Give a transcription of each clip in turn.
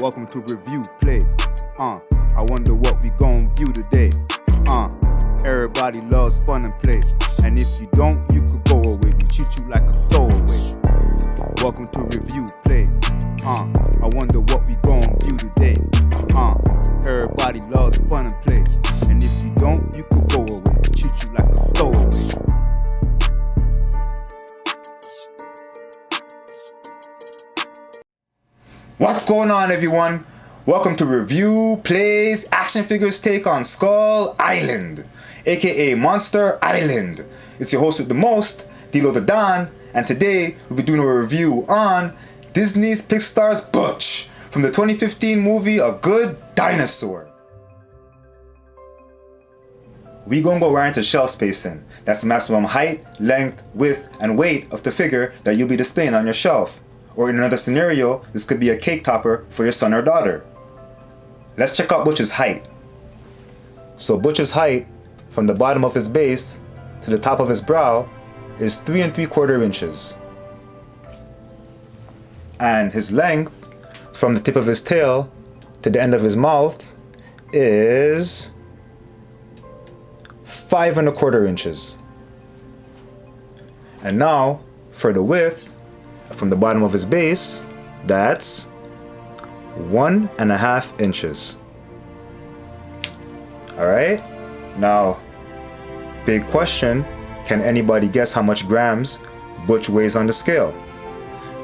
Welcome to Review Play. I wonder what we gon' view today. Everybody loves fun and play, and if you don't, you could go away. We treat you like a throwaway. Welcome to Review Play. I wonder what we gon' view today. Everybody loves fun and play, and if you don't, you could go away. We treat you like a throwaway. What's going on, everyone? Welcome to Review Plays Action Figures Take on Skull Island, aka Monster Island. It's your host with the most, Dilo the Don, and today we'll be doing a review on Disney's Pixar's Butch from the 2015 movie A Good Dinosaur. We gonna go right into shelf spacing. That's the maximum height, length, width, and weight of the figure that you'll be displaying on your shelf. Or in another scenario, this could be a cake topper for your son or daughter. Let's check out Butch's height. So Butch's height, from the bottom of his base to the top of his brow, is 3 3/4 inches. And his length, from the tip of his tail to the end of his mouth, is 5 1/4 inches. And now, for the width, from the bottom of his base, that's 1 1/2 inches. Alright, now, big question, can anybody guess how much grams Butch weighs on the scale?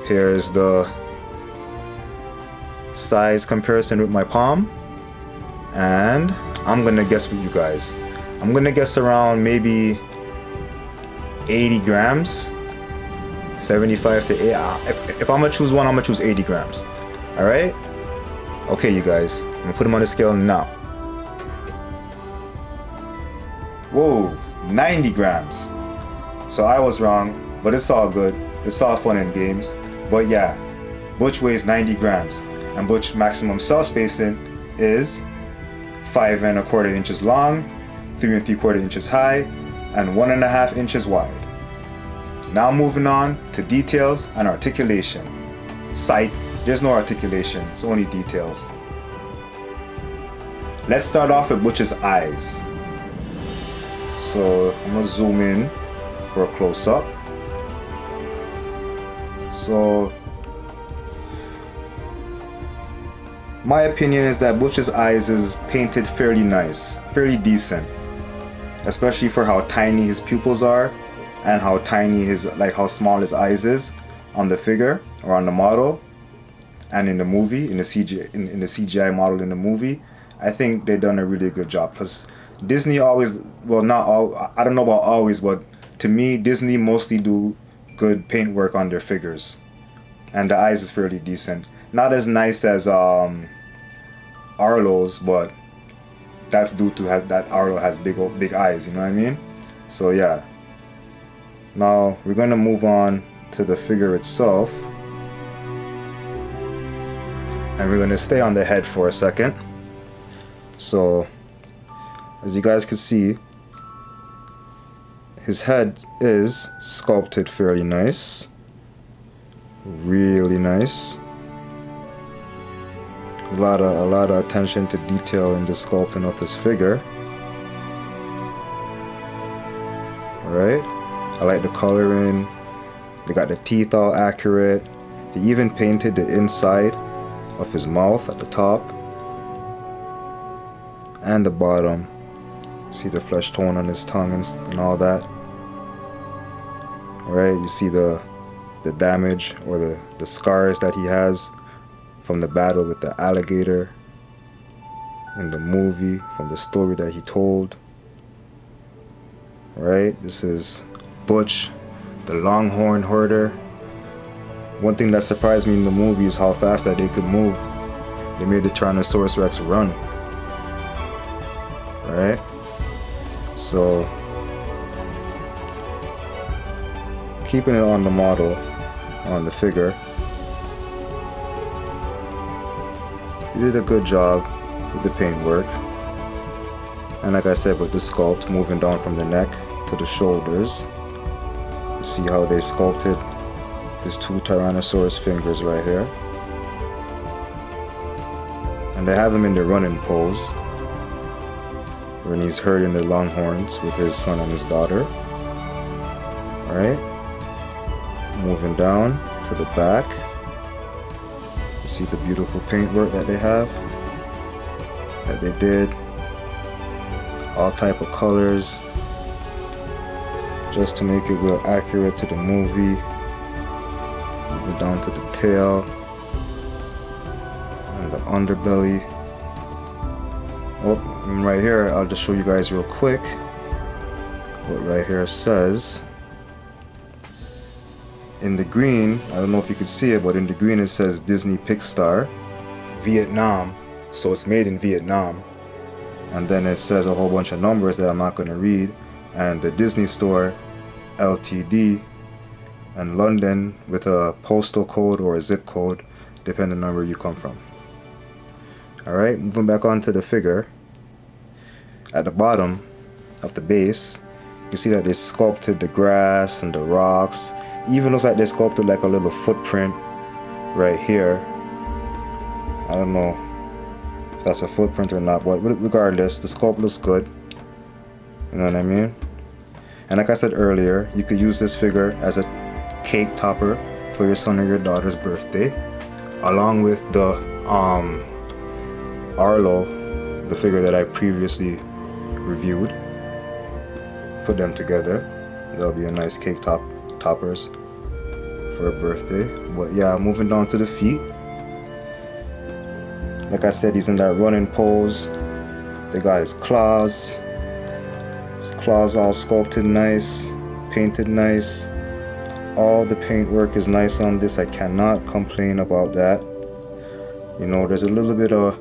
Here's the size comparison with my palm, and I'm gonna guess with you guys. I'm gonna guess around maybe 80 grams. 75 to 80. If I'm gonna choose one, I'm gonna choose 80 grams. Alright? Okay, you guys. I'm gonna put him on the scale now. Whoa, 90 grams. So I was wrong, but it's all good. It's all fun and games. But yeah, Butch weighs 90 grams. And Butch maximum shelf spacing is 5 1/4 inches long, 3 3/4 inches high, and 1 1/2 inches wide. Now moving on to details and articulation. Sight, there's no articulation, it's only details. Let's start off with Butch's eyes. So I'm gonna zoom in for a close-up. So my opinion is that Butch's eyes is painted fairly nice, fairly decent, especially for how tiny his pupils are and how tiny how small his eyes is on the figure or on the model, and in the movie, in the CGI model in the movie. I think they've done a really good job, because Disney always, well, not all, I don't know about always, but to me, Disney mostly do good paint work on their figures, and the eyes is fairly decent. Not as nice as Arlo's, but that's due to that Arlo has big eyes, you know what I mean? So yeah. Now we're going to move on to the figure itself, and we're going to stay on the head for a second. So as you guys can see, his head is sculpted fairly nice, really nice. A lot of attention to detail in the sculpting of this figure. Alright, I like the coloring. They got the teeth all accurate. They even painted the inside of his mouth at the top and the bottom. See the flesh tone on his tongue and all that. Alright, you see the damage or the scars that he has from the battle with the alligator in the movie, from the story that he told. Alright, this is Butch, the Longhorn Herder. One thing that surprised me in the movie is how fast that they could move. They made the Tyrannosaurus Rex run. Alright, so keeping it on the model, on the figure, he did a good job with the paint work. And like I said, with the sculpt moving down from the neck to the shoulders, you see how they sculpted these 2 Tyrannosaurus fingers right here. And they have him in the running pose, when he's herding the longhorns with his son and his daughter. Alright. Moving down to the back. You see the beautiful paintwork that they have, that they did. All type of colors, just to make it real accurate to the movie. Moving down to the tail and the underbelly. Oh, and right here, I'll just show you guys real quick what right here says. In the green, I don't know if you can see it, but in the green it says Disney Pixar, Vietnam, so it's made in Vietnam. And then it says a whole bunch of numbers that I'm not going to read, and the Disney Store Ltd, and London with a postal code or a zip code, depending on where you come from. Alright, moving back onto the figure. At the bottom of the base, you see that they sculpted the grass and the rocks. Even looks like they sculpted like a little footprint right here. I don't know if that's a footprint or not, but regardless, the sculpt looks good. You know what I mean? And like I said earlier, you could use this figure as a cake topper for your son or your daughter's birthday, along with the Arlo, the figure that I previously reviewed. Put them together. That'll be a nice cake toppers for a birthday. But yeah, moving down to the feet. Like I said, he's in that running pose. They got his claws. His claws all sculpted nice, painted nice. All the paintwork is nice on this. I cannot complain about that. You know, there's a little bit of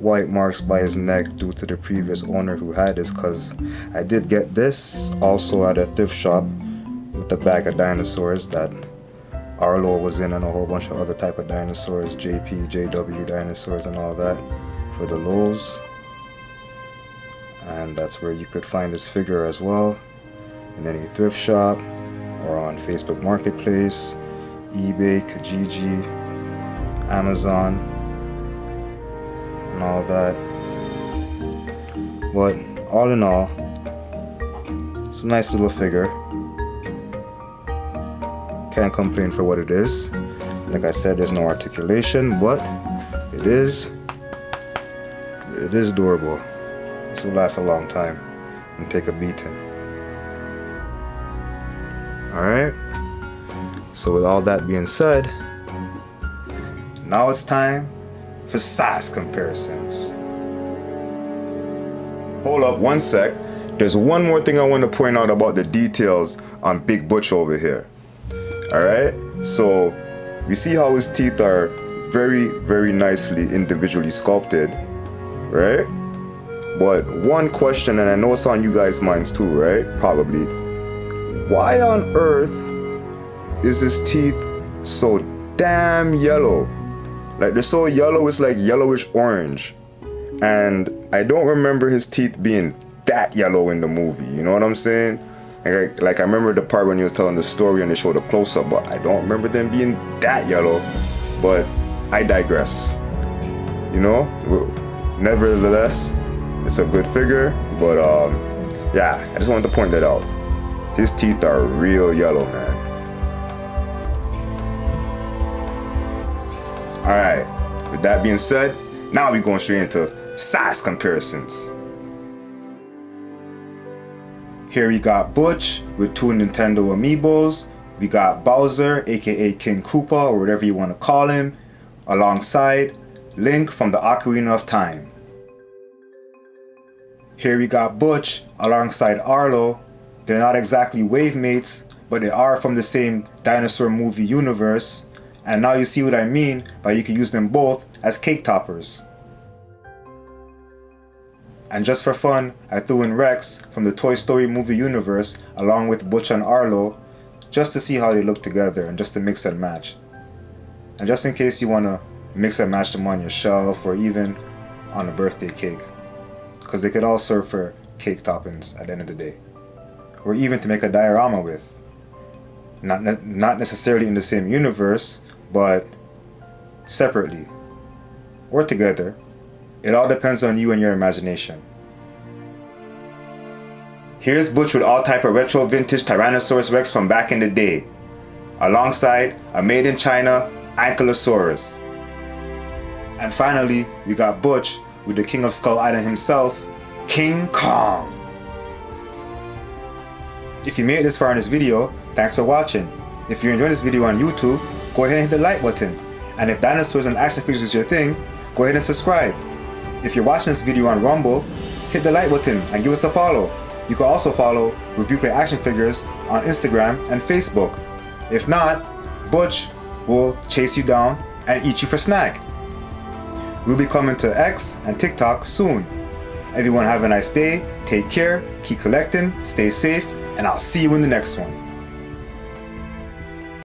white marks by his neck due to the previous owner who had this, because I did get this also at a thrift shop with a bag of dinosaurs that Arlo was in, and a whole bunch of other type of dinosaurs, JP, JW dinosaurs and all that for the Lowe's. And that's where you could find this figure as well, in any thrift shop or on Facebook Marketplace, eBay, Kijiji, Amazon, and all that. But all in all, it's a nice little figure. Can't complain for what it is. Like I said, there's no articulation, but it is durable. This will last a long time and take a beating. Alright, so with all that being said, now it's time for size comparisons. Hold up one sec. There's one more thing I want to point out about the details on Big Butch over here. Alright, so we see how his teeth are very, very nicely individually sculpted, right? But one question, and I know it's on you guys' minds too, right? Probably. Why on earth is his teeth so damn yellow? Like, they're so yellow, it's like yellowish orange. And I don't remember his teeth being that yellow in the movie, you know what I'm saying? Like I remember the part when he was telling the story and they showed a close-up, but I don't remember them being that yellow. But I digress. You know? Nevertheless, it's a good figure, but yeah, I just wanted to point that out. His teeth are real yellow, man. Alright, with that being said, now we're going straight into size comparisons. Here we got Butch with 2 Nintendo Amiibos. We got Bowser, aka King Koopa, or whatever you want to call him, alongside Link from the Ocarina of Time. Here we got Butch alongside Arlo. They're not exactly wave mates, but they are from the same dinosaur movie universe. And now you see what I mean by you can use them both as cake toppers. And just for fun, I threw in Rex from the Toy Story movie universe along with Butch and Arlo, just to see how they look together and just to mix and match. And just in case you want to mix and match them on your shelf or even on a birthday cake, because they could all serve for cake toppings at the end of the day. Or even to make a diorama with. Not necessarily in the same universe, but separately or together, It all depends on you and your imagination. Here's Butch with all type of retro vintage Tyrannosaurus Rex from back in the day, alongside a made in China Ankylosaurus. And finally, we got Butch with the King of Skull Island himself, King Kong. If you made it this far in this video, thanks for watching. If you're enjoying this video on YouTube, go ahead and hit the like button. And if dinosaurs and action figures is your thing, go ahead and subscribe. If you're watching this video on Rumble, hit the like button and give us a follow. You can also follow Review Play Action Figures on Instagram and Facebook. If not, Butch will chase you down and eat you for snack. We'll be coming to X and TikTok soon. Everyone have a nice day, take care, keep collecting, stay safe, and I'll see you in the next one.